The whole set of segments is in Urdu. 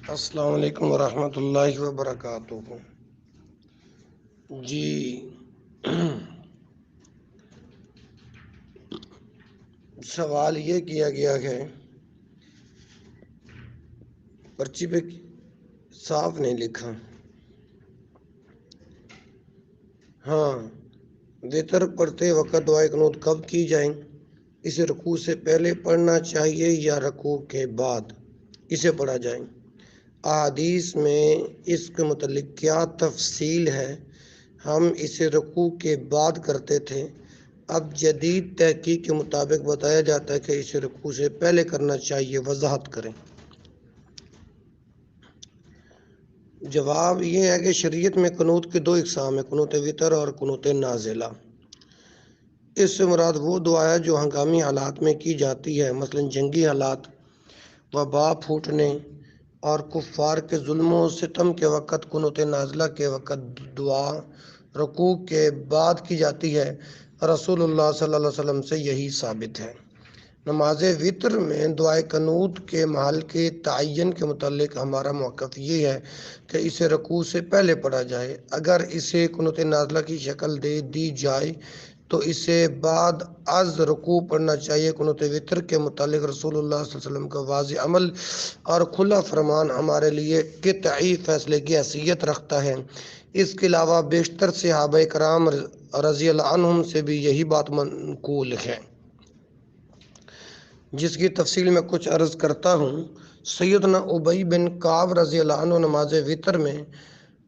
السلام علیکم ورحمۃ اللہ وبرکاتہ۔ جی سوال یہ کیا گیا ہے، پرچی پہ صاف نہیں لکھا۔ ہاں، وتر پڑھتے وقت دعائے قنوت کب کی جائیں؟ اسے رکوع سے پہلے پڑھنا چاہیے یا رکوع کے بعد اسے پڑھا جائے؟ احادیث میں اس کے متعلق کیا تفصیل ہے؟ ہم اسے رکوع کے بعد کرتے تھے، اب جدید تحقیق کے مطابق بتایا جاتا ہے کہ اسے رکوع سے پہلے کرنا چاہیے، وضاحت کریں۔ جواب یہ ہے کہ شریعت میں قنوت کے دو اقسام ہیں، قنوت وتر اور قنوت نازلہ۔ اس سے مراد وہ دعا ہے جو ہنگامی حالات میں کی جاتی ہے، مثلا جنگی حالات، وبا پھوٹنے اور کفار کے ظلم و ستم کے وقت۔ قنوت نازلہ کے وقت دعا رکوع کے بعد کی جاتی ہے، رسول اللہ صلی اللہ علیہ وسلم سے یہی ثابت ہے۔ نماز وتر میں دعائے قنوت کے محل کے تعین کے متعلق ہمارا موقف یہ ہے کہ اسے رکوع سے پہلے پڑھا جائے۔ اگر اسے قنوت نازلہ کی شکل دے دی جائے تو اسے بعد از رکوع پڑھنا چاہیے۔ قنوت وتر کے متعلق رسول اللہ صلی اللہ علیہ وسلم کا واضح عمل اور کھلا فرمان ہمارے لیے قطعی فیصلے کی حیثیت رکھتا ہے۔ اس کے علاوہ بیشتر صحابہ کرام رضی اللہ عنہم سے بھی یہی بات منقول ہے، جس کی تفصیل میں کچھ عرض کرتا ہوں۔ سیدنا ابی بن کعب رضی اللہ عنہ نماز وتر میں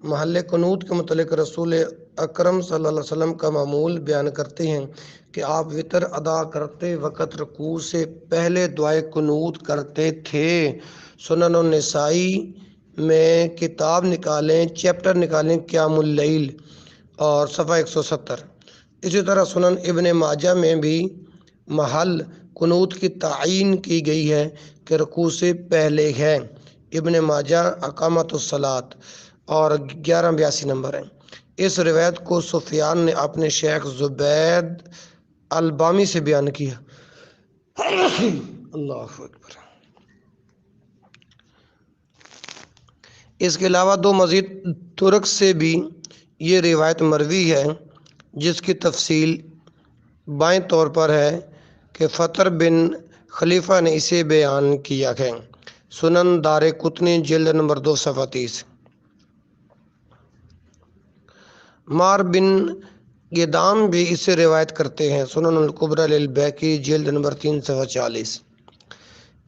محل قنوت کے متعلق رسول اکرم صلی اللہ علیہ وسلم کا معمول بیان کرتے ہیں کہ آپ وتر ادا کرتے وقت رکوع سے پہلے دعائے قنوت کرتے تھے۔ سنن النسائی میں کتاب نکالیں، چیپٹر نکالیں قیام اللیل اور صفحہ 170۔ اسی طرح سنن ابن ماجہ میں بھی محل قنوت کی تعین کی گئی ہے کہ رکوع سے پہلے ہے۔ ابن ماجہ اقامت الصلاۃ اور 1182 نمبر ہے۔ اس روایت کو سفیان نے اپنے شیخ زبید البامی سے بیان کیا۔ اللہ اکبر۔ اس کے علاوہ دو مزید ترک سے بھی یہ روایت مروی ہے، جس کی تفصیل بائیں طور پر ہے کہ فطر بن خلیفہ نے اسے بیان کیا ہے۔ سنن دارقطنی جلد نمبر 2 صفحہ 30۔ مار بن گدام بھی اسے روایت کرتے ہیں۔ سنن الکبریٰ للبیہقی جلد نمبر 3 صفحہ 40۔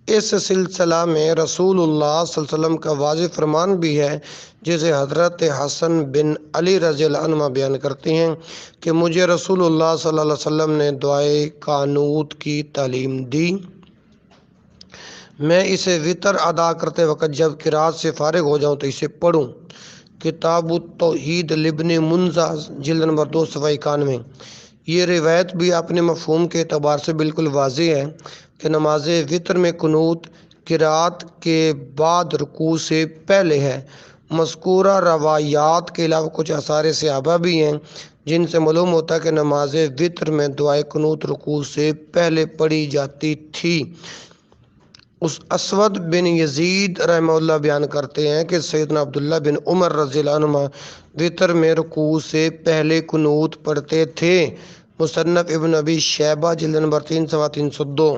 اس سلسلہ میں رسول اللہ صلی اللہ علیہ وسلم کا واضح فرمان بھی ہے، جسے حضرت حسن بن علی رضی اللہ عنہ بیان کرتے ہیں کہ مجھے رسول اللہ صلی اللہ علیہ وسلم نے دعائے قنوت کی تعلیم دی۔ میں اسے وتر ادا کرتے وقت جب قرات سے فارغ ہو جاؤں تو اسے پڑھوں۔ کتاب التوحید لابن منذہ جلد نمبر 2 صفحہ 91۔ یہ روایت بھی اپنے مفہوم کے اعتبار سے بالکل واضح ہے کہ نماز وتر میں قنوت قرات کے بعد رکوع سے پہلے ہے۔ مذکورہ روایات کے علاوہ کچھ آثار صحابہ بھی ہیں جن سے معلوم ہوتا ہے کہ نماز وتر میں دعائے قنوت رکوع سے پہلے پڑھی جاتی تھی۔ اس اسود بن یزید رحمہ اللہ بیان کرتے ہیں کہ سیدنا عبداللہ بن عمر رضی اللہ عنہ وتر میں رکوع سے پہلے قنوت پڑھتے تھے۔ مصنف ابن ابی شیبہ جلد نمبر 3 صفحہ 302۔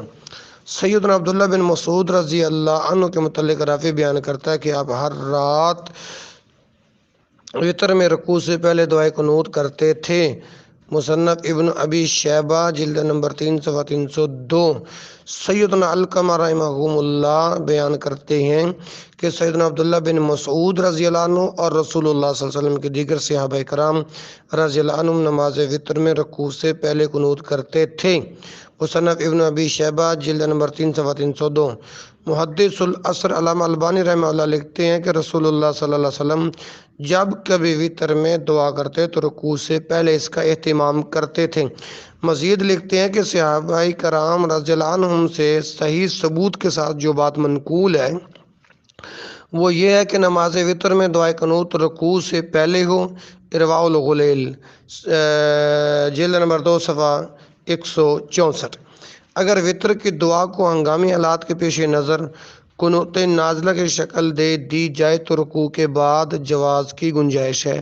سیدنا عبداللہ بن مسعود رضی اللہ عنہ کے متعلق رافع بیان کرتا ہے کہ آپ ہر رات وتر میں رکوع سے پہلے دعائے قنوت کرتے تھے۔ مصنف ابن ابی شیبہ جلد نمبر 3 صفحہ 302۔ سیدنا علقمہ رحمہ اللہ بیان کرتے ہیں کہ سیدنا عبداللہ بن مسعود رضی اللہ عنہ اور رسول اللہ صلی اللہ علیہ وسلم کے دیگر صحابہ کرام رضی اللہ عنہم نماز وتر میں رکوع سے پہلے قنوت کرتے تھے۔ مصنف ابن ابی شیبہ جلد نمبر 3 صفحہ 302۔ محدث العصر علامہ البانی رحمہ اللہ لکھتے ہیں کہ رسول اللہ صلی اللہ علیہ وسلم جب کبھی وتر میں دعا کرتے تو رکوع سے پہلے اس کا اہتمام کرتے تھے۔ مزید لکھتے ہیں کہ صحابہ کرام رضی اللہ عنہم سے صحیح ثبوت کے ساتھ جو بات منقول ہے وہ یہ ہے کہ نماز وتر میں دعائے قنوت رکوع سے پہلے ہو۔ ارواء الغلیل جلد نمبر 2 صفحہ 164۔ اگر وتر کی دعا کو ہنگامی حالات کے پیش نظر قنوت نازلہ کی شکل دے دی جائے تو رکوع کے بعد جواز کی گنجائش ہے،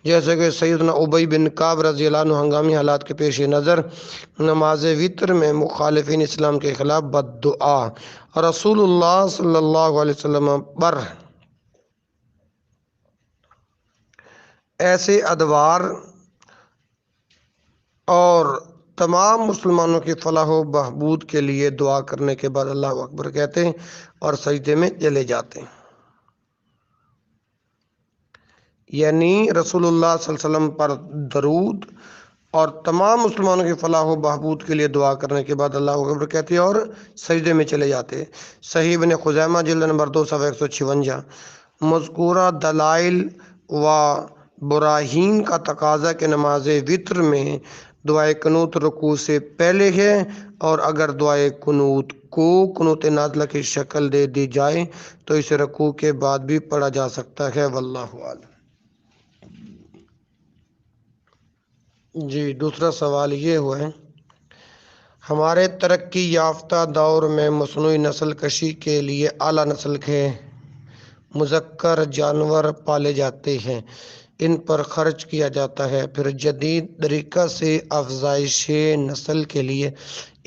جیسے کہ سیدنا ابی بن کعب رضی اللہ عنہ ہنگامی حالات کے پیش نظر نماز وتر میں مخالفین اسلام کے خلاف بد دعا رسول اللہ صلی اللہ علیہ وسلم پر ایسے ادوار اور تمام مسلمانوں کی فلاح و بہبود کے لیے دعا کرنے کے بعد اللہ اکبر کہتے ہیں اور سجدے میں چلے جاتے ہیں۔ یعنی رسول اللہ صلی اللہ علیہ وسلم پر درود اور تمام مسلمانوں کی فلاح و بہبود کے لیے دعا کرنے کے بعد اللہ اکبر کہتے ہیں اور سجدے میں چلے جاتے ہیں۔ صحیح ابن خزیمہ جلد نمبر 2 صفحہ 156۔ مذکورہ دلائل و براہین کا تقاضا کہ نماز وتر میں دعائے قنوت رکوع سے پہلے ہے، اور اگر دعائے قنوت کو قنوت نازلہ کی شکل دے دی جائے تو اسے رکوع کے بعد بھی پڑھا جا سکتا ہے، واللہ اعلم۔ جی دوسرا سوال یہ ہوا ہے، ہمارے ترقی یافتہ دور میں مصنوعی نسل کشی کے لیے اعلیٰ نسل کے مذکر جانور پالے جاتے ہیں، ان پر خرچ کیا جاتا ہے، پھر جدید طریقہ سے افزائش نسل کے لیے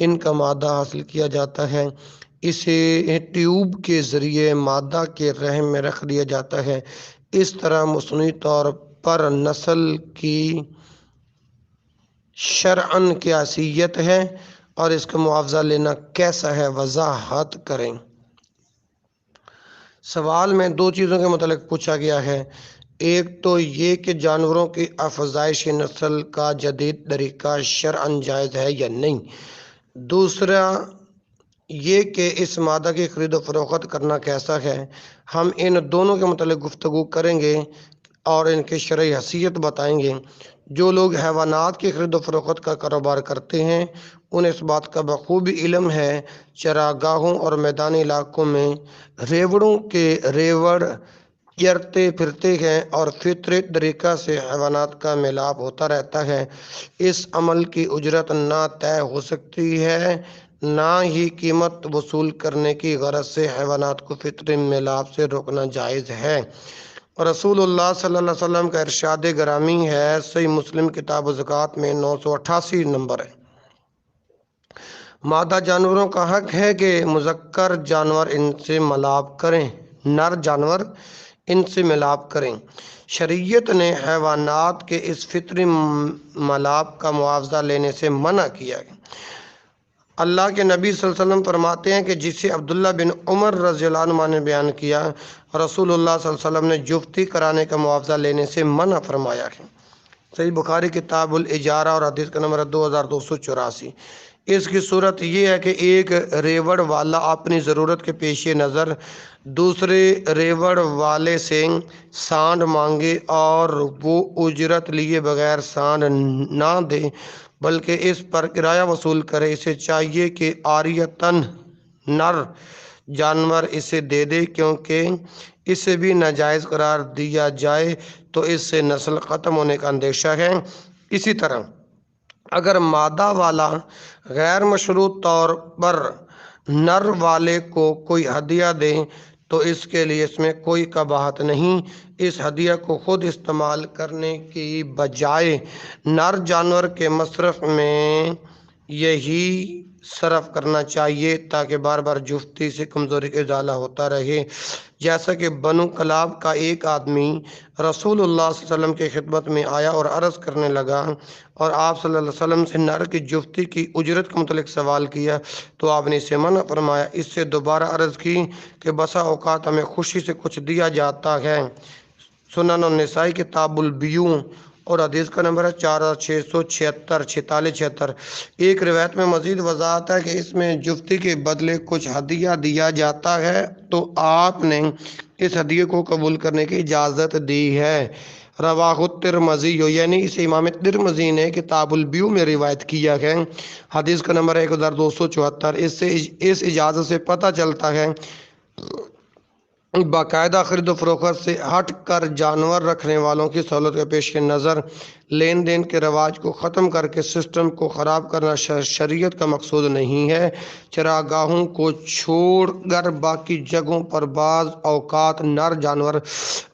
ان کا مادہ حاصل کیا جاتا ہے، اسے ٹیوب کے ذریعے مادہ کے رحم میں رکھ دیا جاتا ہے۔ اس طرح مصنوعی طور پر نسل کی شرعاً کیا حیثیت ہے اور اس کا معاوضہ لینا کیسا ہے، وضاحت کریں۔ سوال میں دو چیزوں کے متعلق پوچھا گیا ہے، ایک تو یہ کہ جانوروں کی افزائش نسل کا جدید طریقہ شرعاً جائز ہے یا نہیں، دوسرا یہ کہ اس مادہ کی خرید و فروخت کرنا کیسا ہے۔ ہم ان دونوں کے متعلق گفتگو کریں گے اور ان کی شرعی حیثیت بتائیں گے۔ جو لوگ حیوانات کی خرید و فروخت کا کاروبار کرتے ہیں انہیں اس بات کا بخوبی علم ہے، چراگاہوں اور میدانی علاقوں میں ریوڑوں کے ریوڑ چرتے پھرتے ہیں اور فطری طریقہ سے حیوانات کا میلاب ہوتا رہتا ہے۔ اس عمل کی اجرت نہ طے ہو سکتی ہے نہ ہی قیمت وصول کرنے کی غرض سے حیوانات کو فطری میلاب سے روکنا جائز ہے۔ رسول اللہ صلی اللہ علیہ وسلم کا ارشاد گرامی ہے، صحیح مسلم کتاب الزکوٰۃ میں 988 نمبر ہے، مادہ جانوروں کا حق ہے کہ مذکر جانور ان سے ملاب کریں، نر جانور ان سے ملاب کریں۔ شریعت نے حیوانات کے اس فطری ملاب کا معاوضہ لینے سے منع کیا ہے۔ اللہ کے نبی صلی اللہ علیہ وسلم فرماتے ہیں کہ جسے عبداللہ بن عمر رضی اللہ عنہ نے بیان کیا، رسول اللہ صلی اللہ علیہ وسلم نے جفتی کرانے کا معاوضہ لینے سے منع فرمایا ہے۔ صحیح بخاری کتاب الاجارہ اور حدیث کا نمبر 2284۔ اس کی صورت یہ ہے کہ ایک ریوڑ والا اپنی ضرورت کے پیش نظر دوسرے ریوڑ والے سے سانڈ مانگے اور وہ اجرت لیے بغیر سانڈ نہ دے بلکہ اس پر کرایہ وصول کرے۔ اسے چاہیے کہ عاریتاً نر جانور اسے دے دے، کیونکہ اسے بھی ناجائز قرار دیا جائے تو اس سے نسل ختم ہونے کا اندیشہ ہے۔ اسی طرح اگر مادہ والا غیر مشروط طور پر نر والے کو کوئی ہدیہ دے تو اس کے لیے اس میں کوئی قباحت نہیں، اس ہدیہ کو خود استعمال کرنے کی بجائے نر جانور کے مصرف میں یہی صرف کرنا چاہیے تاکہ بار بار جفتی سے کمزوری کا ازالہ ہوتا رہے۔ جیسا کہ بنو کلاب کا ایک آدمی رسول اللہ صلی اللہ علیہ وسلم کی خدمت میں آیا اور عرض کرنے لگا اور آپ صلی اللہ علیہ وسلم سے نر کی جفتی کی اجرت کے متعلق سوال کیا تو آپ نے اسے منع فرمایا۔ اس سے دوبارہ عرض کی کہ بسا اوقات ہمیں خوشی سے کچھ دیا جاتا ہے، سنن النسائی کتاب البیوع اور حدیث کا نمبر ہے 4676 4676۔ ایک روایت میں مزید وضاحت ہے کہ اس میں جفتی کے بدلے کچھ ہدیہ دیا جاتا ہے تو آپ نے اس ہدیے کو قبول کرنے کی اجازت دی ہے۔ رواہ الترمذی، یعنی اسے امام ترمذی نے کتاب البیوع میں روایت کیا ہے، حدیث کا نمبر ہے 1274۔ اس اجازت سے پتہ چلتا ہے باقاعدہ خرید و فروخت سے ہٹ کر جانور رکھنے والوں کی سہولت کے پیش نظر لین دین کے رواج کو ختم کر کے سسٹم کو خراب کرنا شریعت کا مقصود نہیں ہے۔ چراگاہوں کو چھوڑ کر باقی جگہوں پر بعض اوقات نر جانور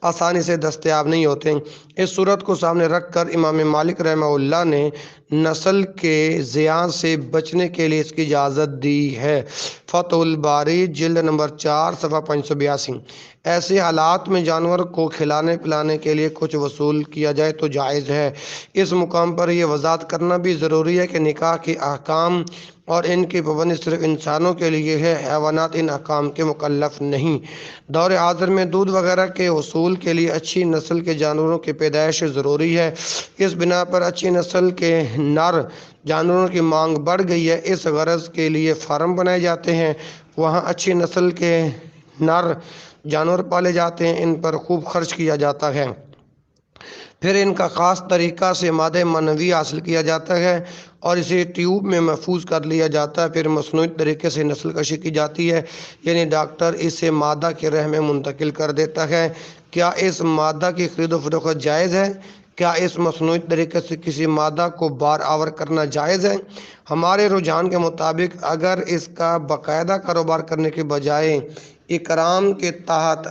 آسانی سے دستیاب نہیں ہوتے۔ اس صورت کو سامنے رکھ کر امام مالک رحمہ اللہ نے نسل کے زیان سے بچنے کے لیے اس کی اجازت دی ہے۔ فتح الباری جلد نمبر 4 صفحہ 582۔ ایسے حالات میں جانور کو کھلانے پلانے کے لیے کچھ وصول کیا جائے تو جائز ہے۔ اس مقام پر یہ وضاحت کرنا بھی ضروری ہے کہ نکاح کے احکام اور ان کی پابندی صرف انسانوں کے لیے ہے، حیوانات ان احکام کے مکلف نہیں۔ دور حاضر میں دودھ وغیرہ کے حصول کے لیے اچھی نسل کے جانوروں کی پیدائش ضروری ہے۔ اس بنا پر اچھی نسل کے نر جانوروں کی مانگ بڑھ گئی ہے۔ اس غرض کے لیے فارم بنائے جاتے ہیں، وہاں اچھی نسل کے نر جانور پالے جاتے ہیں، ان پر خوب خرچ کیا جاتا ہے۔ پھر ان کا خاص طریقہ سے مادہ منوی حاصل کیا جاتا ہے اور اسے ٹیوب میں محفوظ کر لیا جاتا ہے۔ پھر مصنوعی طریقے سے نسل کشی کی جاتی ہے، یعنی ڈاکٹر اسے مادہ کے رحم میں منتقل کر دیتا ہے۔ کیا اس مادہ کی خرید و فروخت جائز ہے؟ کیا اس مصنوعی طریقے سے کسی مادہ کو بار آور کرنا جائز ہے؟ ہمارے رجحان کے مطابق اگر اس کا باقاعدہ کاروبار کرنے کے بجائے اکرام کے تحت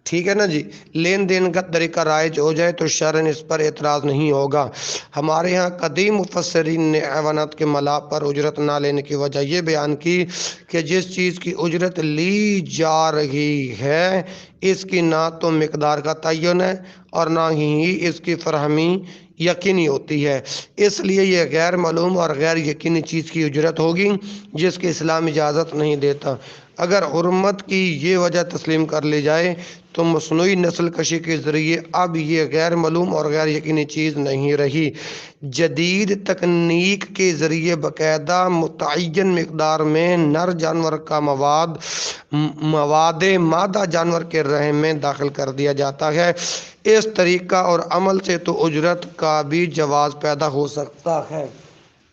ٹھیک ہے نا جی لین دین کا طریقہ رائج ہو جائے تو شرعاً اس پر اعتراض نہیں ہوگا۔ ہمارے ہاں قدیم مفسرین نے حیوانات کے ملاح پر اجرت نہ لینے کی وجہ یہ بیان کی کہ جس چیز کی اجرت لی جا رہی ہے اس کی نہ تو مقدار کا تعین ہے اور نہ ہی اس کی فراہمی یقینی ہوتی ہے، اس لیے یہ غیر معلوم اور غیر یقینی چیز کی اجرت ہوگی جس کی اسلام اجازت نہیں دیتا۔ اگر حرمت کی یہ وجہ تسلیم کر لی جائے تو مصنوعی نسل کشی کے ذریعے اب یہ غیر معلوم اور غیر یقینی چیز نہیں رہی۔ جدید تکنیک کے ذریعے باقاعدہ متعین مقدار میں نر جانور کا مواد مادہ جانور کے رحم میں داخل کر دیا جاتا ہے۔ اس طریقہ اور عمل سے تو اجرت کا بھی جواز پیدا ہو سکتا ہے۔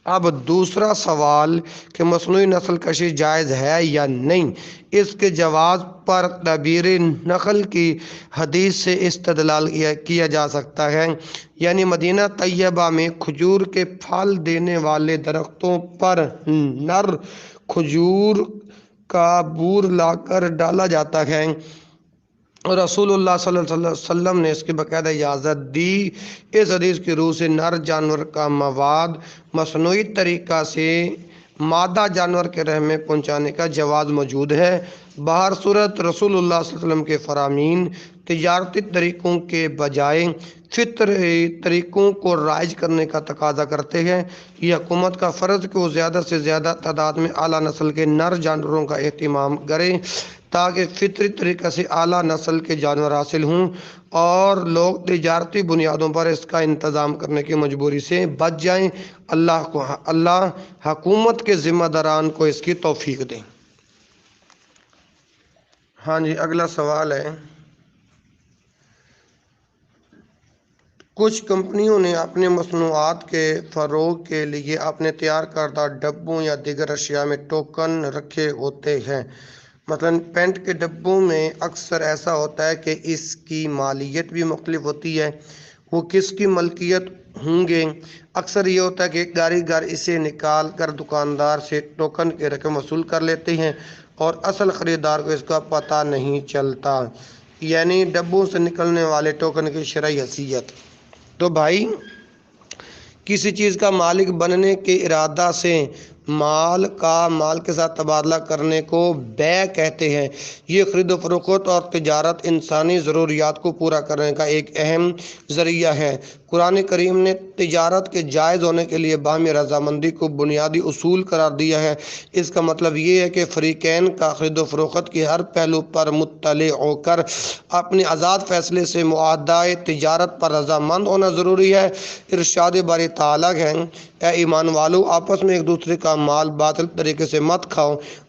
اب دوسرا سوال کہ مصنوعی نسل کشی جائز ہے یا نہیں، اس کے جواز پر تعبیر نخل کی حدیث سے استدلال کیا جا سکتا ہے، یعنی مدینہ طیبہ میں کھجور کے پھل دینے والے درختوں پر نر کھجور کا بور لا کر ڈالا جاتا ہے اور رسول اللہ صلی اللہ علیہ وسلم نے اس کی باقاعدہ اجازت دی۔ اس حدیث کی روح سے نر جانور کا مواد مصنوعی طریقہ سے مادہ جانور کے رحم میں پہنچانے کا جواز موجود ہے۔ بہر صورت رسول اللہ صلی اللہ علیہ وسلم کے فرامین تجارتی طریقوں کے بجائے فطری طریقوں کو رائج کرنے کا تقاضا کرتے ہیں۔ یہ حکومت کا فرض کہ وہ زیادہ سے زیادہ تعداد میں اعلیٰ نسل کے نر جانوروں کا اہتمام کرے تاکہ فطری طریقے سے اعلیٰ نسل کے جانور حاصل ہوں اور لوگ تجارتی بنیادوں پر اس کا انتظام کرنے کی مجبوری سے بچ جائیں۔ اللہ حکومت کے ذمہ داران کو اس کی توفیق دیں۔ ہاں جی اگلا سوال ہے، کچھ کمپنیوں نے اپنے مصنوعات کے فروغ کے لیے اپنے تیار کردہ ڈبوں یا دیگر اشیاء میں ٹوکن رکھے ہوتے ہیں۔ مثلاً پینٹ کے ڈبوں میں اکثر ایسا ہوتا ہے کہ اس کی مالیت بھی مختلف ہوتی ہے، وہ کس کی ملکیت ہوں گے۔ اکثر یہ ہوتا ہے کہ کاریگر اسے نکال کر دکاندار سے ٹوکن کی رقم وصول کر لیتے ہیں اور اصل خریدار کو اس کا پتہ نہیں چلتا، یعنی ڈبوں سے نکلنے والے ٹوکن کی شرعی حیثیت۔ تو بھائی کسی چیز کا مالک بننے کے ارادہ سے مال کے ساتھ تبادلہ کرنے کو بیع کہتے ہیں۔ یہ خرید و فروخت اور تجارت انسانی ضروریات کو پورا کرنے کا ایک اہم ذریعہ ہے۔ قرآن کریم نے تجارت کے جائز ہونے کے لیے باہمی رضامندی کو بنیادی اصول قرار دیا ہے۔ اس کا مطلب یہ ہے کہ فریقین کا خرید و فروخت کے ہر پہلو پر مطلع ہو کر اپنے آزاد فیصلے سے معاہدہ تجارت پر رضامند ہونا ضروری ہے۔ ارشاد باری تعالیٰ ہے، اے ایمان والو، آپس میں ایک دوسرے کا مال باطل طریقے سے مت کھاؤ،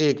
1,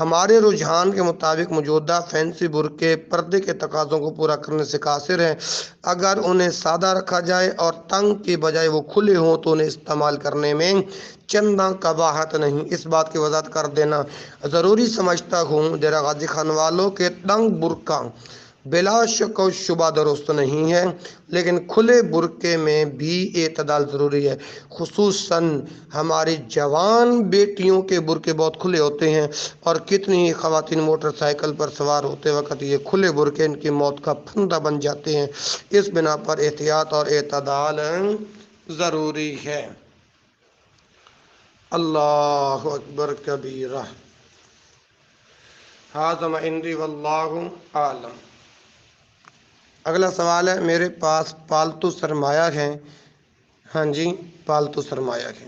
ہمارے رجحان کے مطابق موجودہ فینسی برقعے پردے کے تقاضوں کو پورا کرنے سے قاصر ہیں۔ اگر انہیں سادہ رکھا جائے اور تنگ کی بجائے وہ کھلے ہوں تو انہیں استعمال کرنے میں چنداں قباحت نہیں۔ اس بات کی وضاحت کر دینا ضروری سمجھتا ہوں ڈیرہ غازی خان والوں کے تنگ برقع بلا شک و شبہ درست نہیں ہے، لیکن کھلے برقعے میں بھی اعتدال ضروری ہے۔ خصوصاً ہماری جوان بیٹیوں کے برقعے بہت کھلے ہوتے ہیں، اور کتنی ہی خواتین موٹر سائیکل پر سوار ہوتے وقت یہ کھلے برقعے ان کی موت کا پھندا بن جاتے ہیں۔ اس بنا پر احتیاط اور اعتدال ضروری ہے۔ اللہ اکبر کبیرہ۔ ھذا ما عندی واللہ اعلم۔ اگلا سوال ہے، میرے پاس پالتو سرمایہ ہے۔ ہاں جی، پالتو سرمایہ ہے۔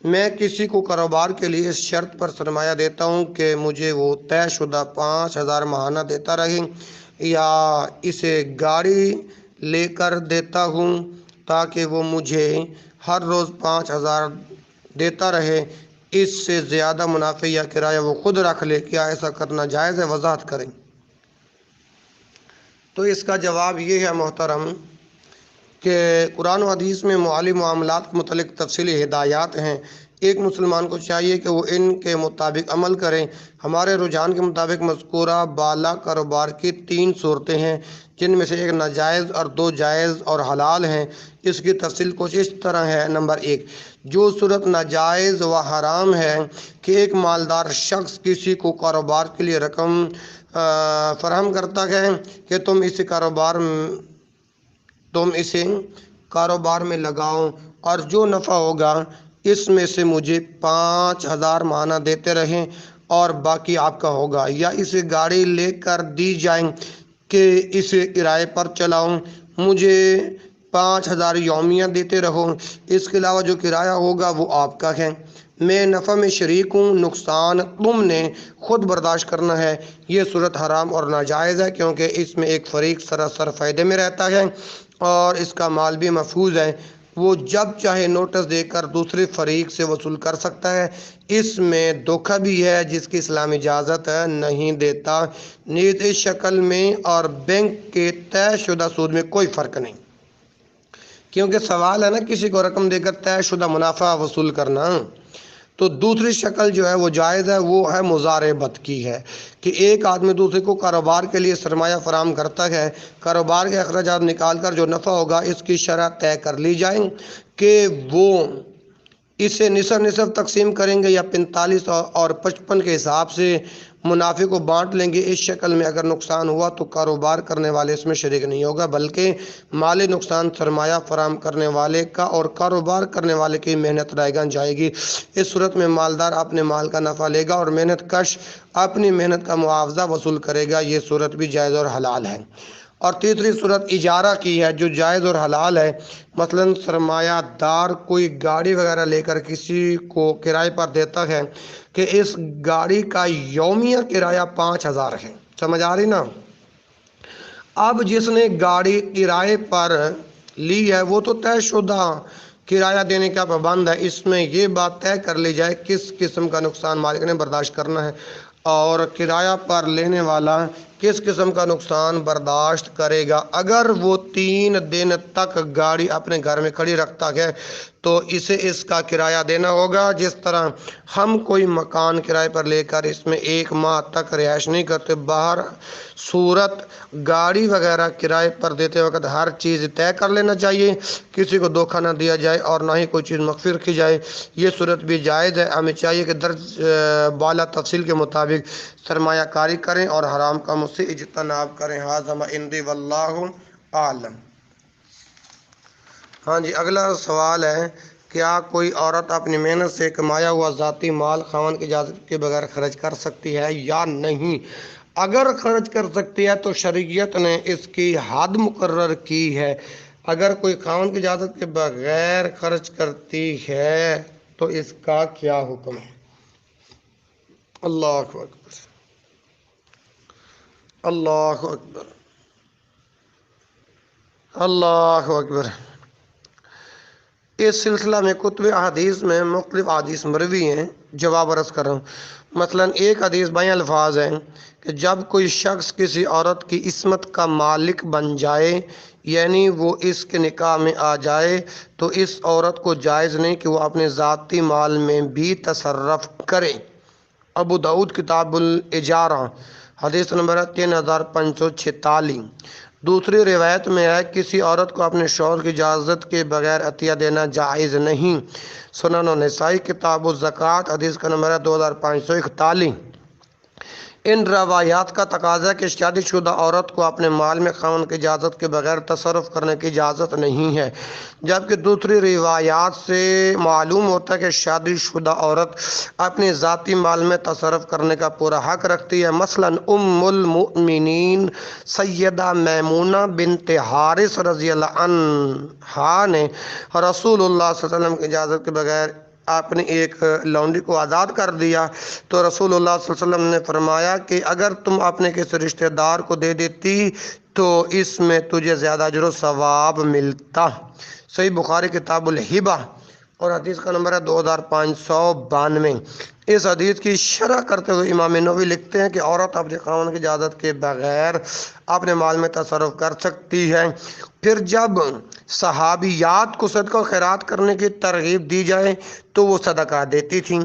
میں کسی کو کاروبار کے لیے اس شرط پر سرمایہ دیتا ہوں کہ مجھے وہ طے شدہ 5,000 ماہانہ دیتا رہے، یا اسے گاڑی لے کر دیتا ہوں تاکہ وہ مجھے ہر روز 5,000 دیتا رہے، اس سے زیادہ منافع یا کرایہ وہ خود رکھ لے، کیا ایسا کرنا جائز ہے؟ وضاحت کریں۔ تو اس کا جواب یہ ہے محترم کہ قرآن و حدیث میں مالی معاملات کے متعلق تفصیلی ہدایات ہیں۔ ایک مسلمان کو چاہیے کہ وہ ان کے مطابق عمل کرے۔ ہمارے رجحان کے مطابق مذکورہ بالا کاروبار کی 3 صورتیں ہیں، جن میں سے ایک ناجائز اور 2 جائز اور حلال ہیں۔ اس کی تفصیل کچھ اس طرح ہے۔ نمبر 1، جو صورت ناجائز و حرام ہے کہ ایک مالدار شخص کسی کو کاروبار کے لیے رقم فراہم کرتا ہے کہ تم اسے کاروبار میں لگاؤ، اور جو نفع ہوگا اس میں سے مجھے 5,000 ماہانہ دیتے رہیں اور باقی آپ کا ہوگا، یا اسے گاڑی لے کر دی جائے کہ اسے کرائے پر چلاؤ، مجھے 5,000 یومیہ دیتے رہو، اس کے علاوہ جو کرایہ ہوگا وہ آپ کا ہے، میں نفع میں شریک ہوں، نقصان تم نے خود برداشت کرنا ہے۔ یہ صورت حرام اور ناجائز ہے، کیونکہ اس میں ایک فریق سراسر فائدے میں رہتا ہے اور اس کا مال بھی محفوظ ہے، وہ جب چاہے نوٹس دے کر دوسرے فریق سے وصول کر سکتا ہے۔ اس میں دھوکہ بھی ہے جس کی اسلام اجازت نہیں دیتا۔ نیز اس شکل میں اور بینک کے طے شدہ سود میں کوئی فرق نہیں، کیونکہ سوال ہے نا کسی کو رقم دے کر طے شدہ منافع وصول کرنا۔ تو دوسری شکل جو ہے وہ جائز ہے، وہ ہے مضاربت کی ہے، کہ ایک آدمی دوسرے کو کاروبار کے لیے سرمایہ فراہم کرتا ہے، کاروبار کے اخراجات نکال کر جو نفع ہوگا اس کی شرح طے کر لی جائیں کہ وہ اسے نصف تقسیم کریں گے یا 45 اور 55 کے حساب سے منافع کو بانٹ لیں گے۔ اس شکل میں اگر نقصان ہوا تو کاروبار کرنے والے اس میں شریک نہیں ہوگا، بلکہ مالی نقصان سرمایہ فراہم کرنے والے کا اور کاروبار کرنے والے کی محنت رائگان جائے گی۔ اس صورت میں مالدار اپنے مال کا نفع لے گا اور محنت کش اپنی محنت کا معاوضہ وصول کرے گا۔ یہ صورت بھی جائز اور حلال ہے۔ اور تیسری صورت اجارہ کی ہے، جو جائز اور حلال ہے۔ مثلا سرمایہ دار کوئی گاڑی وغیرہ لے کر کسی کو کرائے پر دیتا ہے کہ اس گاڑی کا یومیہ کرایہ 5,000 ہے۔ سمجھ آ رہی نا؟ اب جس نے گاڑی کرائے پر لی ہے وہ تو طے شدہ کرایہ دینے کا پابند ہے۔ اس میں یہ بات طے کر لی جائے کس قسم کا نقصان مالک نے برداشت کرنا ہے اور کرایہ پر لینے والا کس قسم کا نقصان برداشت کرے گا۔ اگر وہ 3 دن تک گاڑی اپنے گھر میں کھڑی رکھتا ہے تو اسے اس کا کرایہ دینا ہوگا، جس طرح ہم کوئی مکان کرائے پر لے کر اس میں 1 ماہ تک رہائش نہیں کرتے۔ باہر صورت گاڑی وغیرہ کرائے پر دیتے وقت ہر چیز طے کر لینا چاہیے، کسی کو دھوکہ نہ دیا جائے اور نہ ہی کوئی چیز مخفی رکھی جائے۔ یہ صورت بھی جائز ہے۔ ہمیں چاہیے کہ درج بالا تفصیل کے مطابق سرمایہ کاری کریں اور حرام کاموں سے اجتناب کریں۔ ھذا ما عندی واللہ اعلم۔ ہاں جی، اگلا سوال ہے، کیا کوئی عورت اپنی محنت سے کمایا ہوا ذاتی مال خاوند کی اجازت کے بغیر خرچ کر سکتی ہے یا نہیں؟ اگر خرچ کر سکتی ہے تو شریعت نے اس کی حد مقرر کی ہے۔ اگر کوئی خاوند کی اجازت کے بغیر خرچ کرتی ہے تو اس کا کیا حکم ہے؟ اللہ اکبر، اللہ اکبر، اللہ اکبر۔ اس سلسلہ میں کتب احادیث میں مختلف احادیث مروی ہیں، جواب عرض کر رہا ہوں۔ مثلاً ایک حدیث بائیں الفاظ ہیں کہ جب کوئی شخص کسی عورت کی عصمت کا مالک بن جائے، یعنی وہ اس کے نکاح میں آ جائے، تو اس عورت کو جائز نہیں کہ وہ اپنے ذاتی مال میں بھی تصرف کرے۔ ابو داؤد کتاب الاجارہ حدیث نمبر 3546۔ دوسری روایت میں ہے کسی عورت کو اپنے شوہر کی اجازت کے بغیر عطیہ دینا جائز نہیں۔ سنن نسائی کتاب الزکوٰۃ حدیث کا نمبر ہے 2541۔ ان روایات کا تقاضا ہے کہ شادی شدہ عورت کو اپنے مال میں خاوند کی اجازت کے بغیر تصرف کرنے کی اجازت نہیں ہے، جبکہ دوسری روایات سے معلوم ہوتا ہے کہ شادی شدہ عورت اپنے ذاتی مال میں تصرف کرنے کا پورا حق رکھتی ہے۔ مثلاً ام المؤمنین سیدہ میمونہ بنت حارث رضی اللہ عنہا نے رسول اللہ صلی اللہ علیہ وسلم کی اجازت کے بغیر اپنی ایک لونڈی کو آزاد کر دیا، تو رسول اللہ صلی اللہ علیہ وسلم نے فرمایا کہ اگر تم اپنے کسی رشتہ دار کو دے دیتی تو اس میں تجھے زیادہ اجر و ثواب ملتا۔ صحیح بخاری کتاب الہبہ اور حدیث کا نمبر ہے 2592۔ اس حدیث کی شرح کرتے ہوئے امام نووی لکھتے ہیں کہ عورت اپنے خاوند کی اجازت کے بغیر اپنے مال میں تصرف کر سکتی ہے۔ پھر جب صحابیات کو صدقہ و خیرات کرنے کی ترغیب دی جائے تو وہ صدقہ دیتی تھیں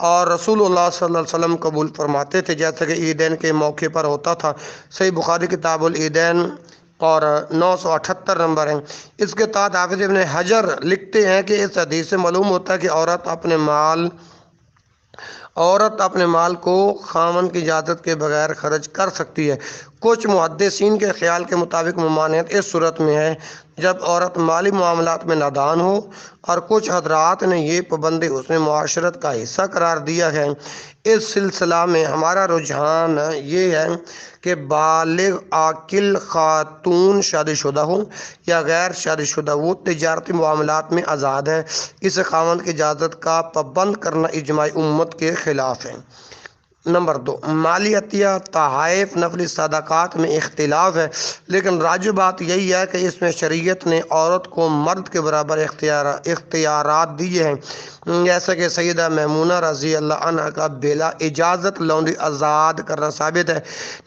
اور رسول اللہ صلی اللہ علیہ وسلم قبول فرماتے تھے، جیسا کہ عیدین کے موقع پر ہوتا تھا۔ صحیح بخاری کتاب العیدین اور 978 نمبر ہے۔ اس کے تحت حافظ ابن حجر لکھتے ہیں کہ اس حدیث سے معلوم ہوتا ہے کہ عورت اپنے مال کو خاوند کی اجازت کے بغیر خرچ کر سکتی ہے۔ کچھ محدثین کے خیال کے مطابق ممانعت اس صورت میں ہے جب عورت مالی معاملات میں نادان ہو، اور کچھ حضرات نے یہ پابندی حسن معاشرت کا حصہ قرار دیا ہے۔ اس سلسلہ میں ہمارا رجحان یہ ہے کہ بالغ عاقل خاتون شادی شدہ ہو یا غیر شادی شدہ وہ تجارتی معاملات میں آزاد ہے۔ اسے خاوند کی اجازت کا پابند کرنا اجماع امت کے خلاف ہے۔ نمبر 2، مالی عطیہ، تحائف، نفلی صدقات میں اختلاف ہے، لیکن راجح بات یہی ہے کہ اس میں شریعت نے عورت کو مرد کے برابر اختیارات دیے ہیں، جیسا کہ سیدہ میمونہ رضی اللہ عنہا کا بلا اجازت لونڈی آزاد کرنا ثابت ہے۔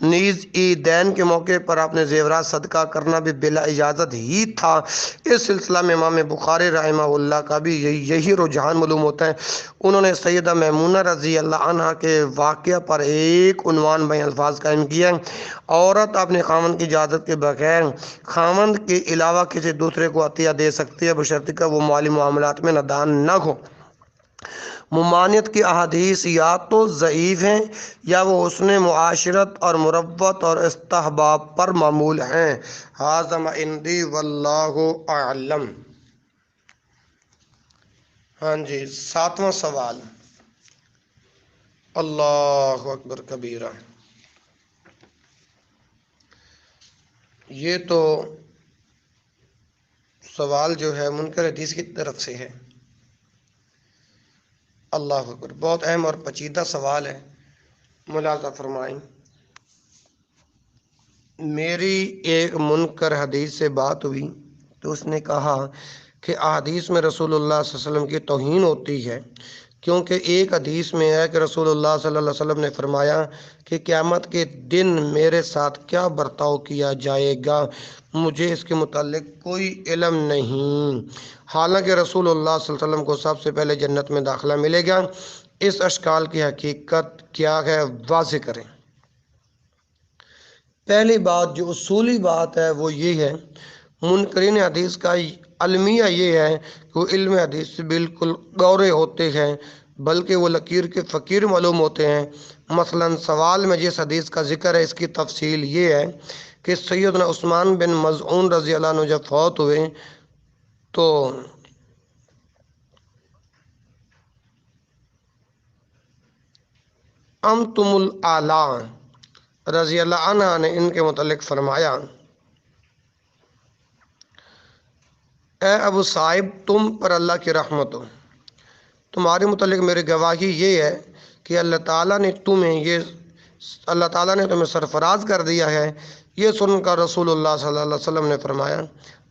نیز عیدین کے موقع پر اپنے زیورات صدقہ کرنا بھی بلا اجازت ہی تھا۔ اس سلسلہ میں امام بخاری رحمہ اللہ کا بھی یہی رجحان معلوم ہوتا ہے۔ انہوں نے سیدہ میمونہ رضی اللہ عنہا کے واقعہ پر ایک عنوان بین الفاظ قائم کیا: عورت اپنے خاوند کی اجازت کے بغیر خاوند کے علاوہ کسی دوسرے کو عطیہ دے سکتی ہے، بشرطیکہ کہ وہ مالی معاملات میں نادان نہ ہو۔ ممانعت کی احادیث یا تو ضعیف ہیں یا وہ حسن معاشرت اور مروت اور استحباب پر معمول ہیں۔ ھذا ما عندی واللہ اعلم۔ ہاں جی، 7واں سوال۔ اللہ اکبر کبیرہ۔ یہ تو سوال جو ہے منکر حدیث کی طرف سے ہے۔ اللہ اکبر، بہت اہم اور پیچیدہ سوال ہے، ملاحظہ فرمائیں۔ میری ایک منکر حدیث سے بات ہوئی تو اس نے کہا کہ احادیث میں رسول اللہ صلی اللہ علیہ وسلم کی توہین ہوتی ہے، کیونکہ ایک حدیث میں ہے کہ رسول اللہ صلی اللہ علیہ وسلم نے فرمایا کہ قیامت کے دن میرے ساتھ کیا برتاؤ کیا جائے گا، مجھے اس کے متعلق کوئی علم نہیں، حالانکہ رسول اللہ صلی اللہ علیہ وسلم کو سب سے پہلے جنت میں داخلہ ملے گا۔ اس اشکال کی حقیقت کیا ہے، واضح کریں۔ پہلی بات جو اصولی بات ہے وہ یہ ہے، منکرین حدیث کا المیہ یہ ہے کہ وہ علم حدیث سے بالکل گورے ہوتے ہیں، بلکہ وہ لکیر کے فقیر معلوم ہوتے ہیں۔ مثلاً سوال میں جس حدیث کا ذکر ہے اس کی تفصیل یہ ہے کہ سیدنا عثمان بن مظعون رضی اللہ عنہ جب فوت ہوئے تو انتم الاعلیٰ رضی اللہ عنہ نے ان کے متعلق فرمایا: اے ابو صاحب، تم پر اللہ کی رحمت ہو، تمہارے متعلق میری گواہی یہ ہے کہ اللہ تعالیٰ نے تمہیں سرفراز کر دیا ہے۔ یہ سن کر رسول اللہ صلی اللہ علیہ وسلم نے فرمایا: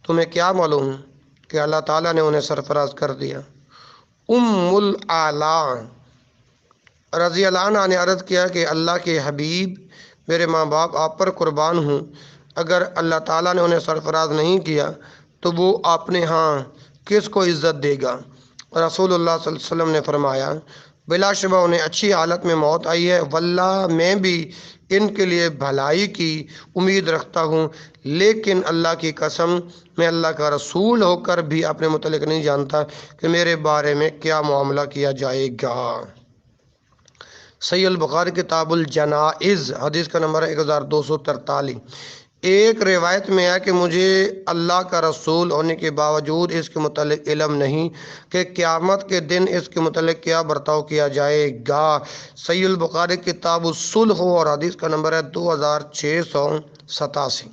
تمہیں کیا معلوم کہ اللہ تعالیٰ نے انہیں سرفراز کر دیا۔ ام العلا رضی اللہ عنہ نے عرض کیا کہ اللہ کے حبیب، میرے ماں باپ آپ پر قربان ہوں، اگر اللہ تعالیٰ نے انہیں سرفراز نہیں کیا تو وہ اپنے ہاں کس کو عزت دے گا؟ رسول اللہ صلی اللہ علیہ وسلم نے فرمایا، بلا شبہ انہیں اچھی حالت میں موت آئی ہے، واللہ میں بھی ان کے لیے بھلائی کی امید رکھتا ہوں، لیکن اللہ کی قسم میں اللہ کا رسول ہو کر بھی اپنے متعلق نہیں جانتا کہ میرے بارے میں کیا معاملہ کیا جائے گا۔ صحیح البخاری کتاب الجنائز حدیث کا نمبر ہے 1243۔ ایک روایت میں ہے کہ مجھے اللہ کا رسول ہونے کے باوجود اس کے متعلق علم نہیں کہ قیامت کے دن اس کے متعلق کیا برتاؤ کیا جائے گا۔ صحیح البخاری کتاب الصلح اور حدیث کا نمبر ہے 2687۔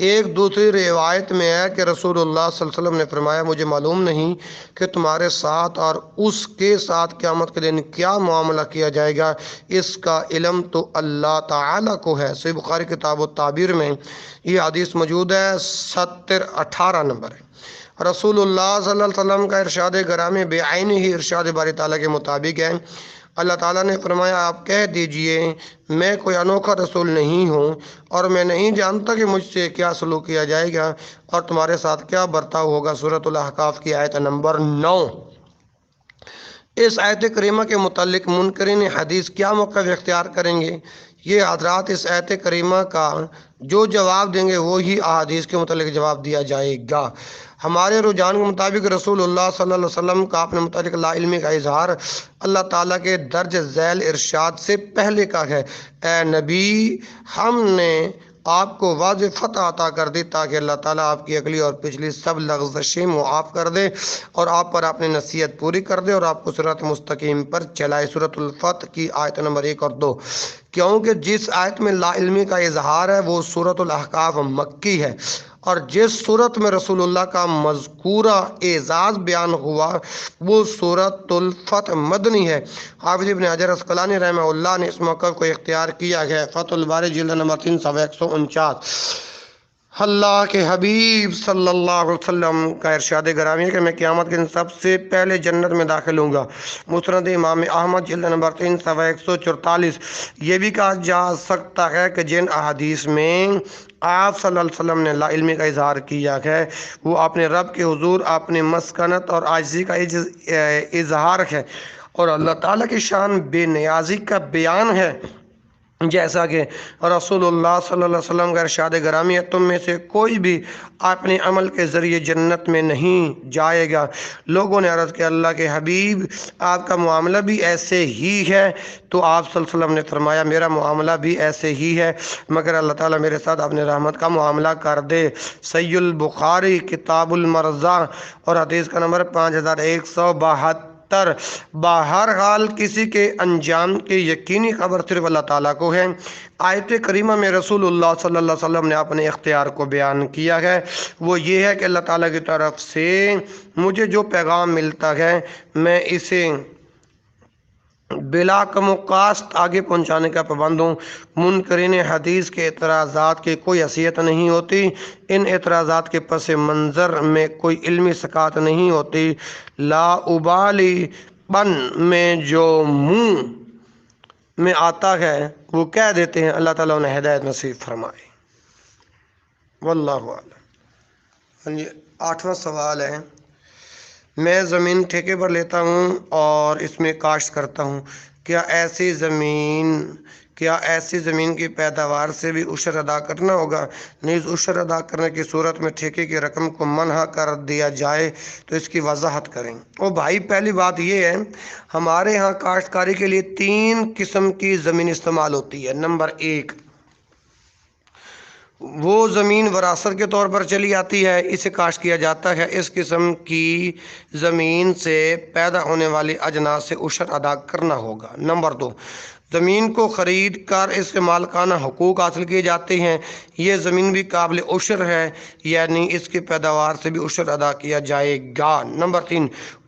ایک دوسری روایت میں ہے کہ رسول اللہ صلی اللہ علیہ وسلم نے فرمایا، مجھے معلوم نہیں کہ تمہارے ساتھ اور اس کے ساتھ قیامت کے دن کیا معاملہ کیا جائے گا، اس کا علم تو اللہ تعالیٰ کو ہے۔ صحیح بخاری کتاب التعبیر میں یہ حدیث موجود ہے، 7018 نمبر ہے۔ رسول اللہ صلی اللہ علیہ وسلم کا ارشاد گرامی بے عینی ہی ارشاد باری تعالیٰ کے مطابق ہے۔ اللہ تعالیٰ نے فرمایا، آپ کہہ دیجئے میں کوئی انوکھا رسول نہیں ہوں اور میں نہیں جانتا کہ مجھ سے کیا سلوک کیا جائے گا اور تمہارے ساتھ کیا برتاؤ ہوگا۔ سورۃ الاحقاف کی آیت نمبر 9۔ اس آیت کریمہ کے متعلق منکرین حدیث کیا موقف اختیار کریں گے؟ یہ حضرات اس آیت کریمہ کا جو جواب دیں گے وہی احادیث کے متعلق جواب دیا جائے گا۔ ہمارے رجحان کے مطابق رسول اللہ صلی اللہ علیہ وسلم کا اپنے متعلق لا علمی کا اظہار اللہ تعالیٰ کے درج ذیل ارشاد سے پہلے کا ہے، اے نبی ہم نے آپ کو واضح فتح عطا کر دی تاکہ اللہ تعالیٰ آپ کی اگلی اور پچھلی سب لغزشیں معاف کر دے اور آپ پر اپنی نصیحت پوری کر دے اور آپ کو صراط مستقیم پر چلائے۔ سورۃ الفتح کی آیت نمبر 1 اور 2۔ کیونکہ جس آیت میں لا علمی کا اظہار ہے وہ سورۃ الاحقاف مکی ہے، اور جس صورت میں رسول اللہ کا مذکورہ اعزاز بیان ہوا وہ سورۃ الفتح مدنی ہے۔ حافظ ابن حجر عسقلانی رحمہ اللہ نے اس موقف کو اختیار کیا ہے، فتح الباری جلد نمبر 3 صفحہ 149۔ اللہ کے حبیب صلی اللہ علیہ وسلم کا ارشاد گرامی ہے کہ میں قیامت کے دن سب سے پہلے جنت میں داخل ہوں گا۔ مسند امام احمد جلد نمبر 3 صفحہ 144۔ یہ بھی کہا جا سکتا ہے کہ جن احادیث میں آپ صلی اللہ علیہ وسلم نے لا علمی کا اظہار کیا ہے وہ اپنے رب کے حضور اپنی مسکنت اور عاجزی کا اظہار ہے اور اللہ تعالیٰ کی شان بے نیازی کا بیان ہے، جیسا کہ رسول اللہ صلی اللہ علیہ وسلم کا ارشاد گرامی ہے، تم میں سے کوئی بھی اپنے عمل کے ذریعے جنت میں نہیں جائے گا۔ لوگوں نے عرض کیا، اللہ کے حبیب آپ کا معاملہ بھی ایسے ہی ہے؟ تو آپ صلی اللہ علیہ وسلم نے فرمایا، میرا معاملہ بھی ایسے ہی ہے مگر اللہ تعالیٰ میرے ساتھ اپنے رحمت کا معاملہ کر دے۔ صحیح البخاری کتاب المرضع اور حدیث کا نمبر 5172۔ بہرحال کسی کے انجام کی یقینی خبر صرف اللہ تعالیٰ کو ہے۔ آیت کریمہ میں رسول اللہ صلی اللہ علیہ وسلم نے اپنے اختیار کو بیان کیا ہے، وہ یہ ہے کہ اللہ تعالیٰ کی طرف سے مجھے جو پیغام ملتا ہے میں اسے بلا کم و کاست آگے پہنچانے کا پابند ہوں۔ منکرین حدیث کے اعتراضات کی کوئی حیثیت نہیں ہوتی، ان اعتراضات کے پس منظر میں کوئی علمی ثقافت نہیں ہوتی۔ لا ابالی پن میں جو منہ میں آتا ہے وہ کہہ دیتے ہیں، اللہ تعالیٰ انہیں ہدایت نصیب فرمائے، واللہ اعلم۔ 8واں سوال ہے، میں زمین ٹھیکے پر لیتا ہوں اور اس میں کاشت کرتا ہوں، کیا ایسی زمین کی پیداوار سے بھی عشر ادا کرنا ہوگا؟ نیز عشر ادا کرنے کی صورت میں ٹھیکے کی رقم کو منع کر دیا جائے تو اس کی وضاحت کریں۔ او بھائی، پہلی بات یہ ہے، ہمارے ہاں کاشتکاری کے لیے 3 قسم کی زمین استعمال ہوتی ہے۔ نمبر 1، وہ زمین وراثت کے طور پر چلی آتی ہے، اسے کاشت کیا جاتا ہے، اس قسم کی زمین سے پیدا ہونے والی اجناس سے عشر ادا کرنا ہوگا۔ نمبر 2، زمین کو خرید کر اس کے مالکانہ حقوق حاصل کیے جاتے ہیں، یہ زمین بھی قابل عشر ہے، یعنی اس کی پیداوار سے بھی عشر ادا کیا جائے گا۔ نمبر 3،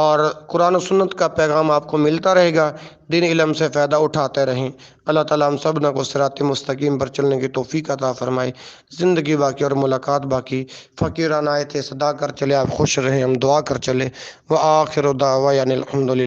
اور قرآن و سنت کا پیغام آپ کو ملتا رہے گا، دین علم سے فائدہ اٹھاتے رہیں۔ اللہ تعالیٰ ہم سب کو صراط مستقیم پر چلنے کی توفیق عطا فرمائے۔ زندگی باقی اور ملاقات باقی، فقیرانہ آیت صدا کر چلے، آپ خوش رہیں، ہم دعا کر چلے۔ وآخر دعوانا الحمدللہ۔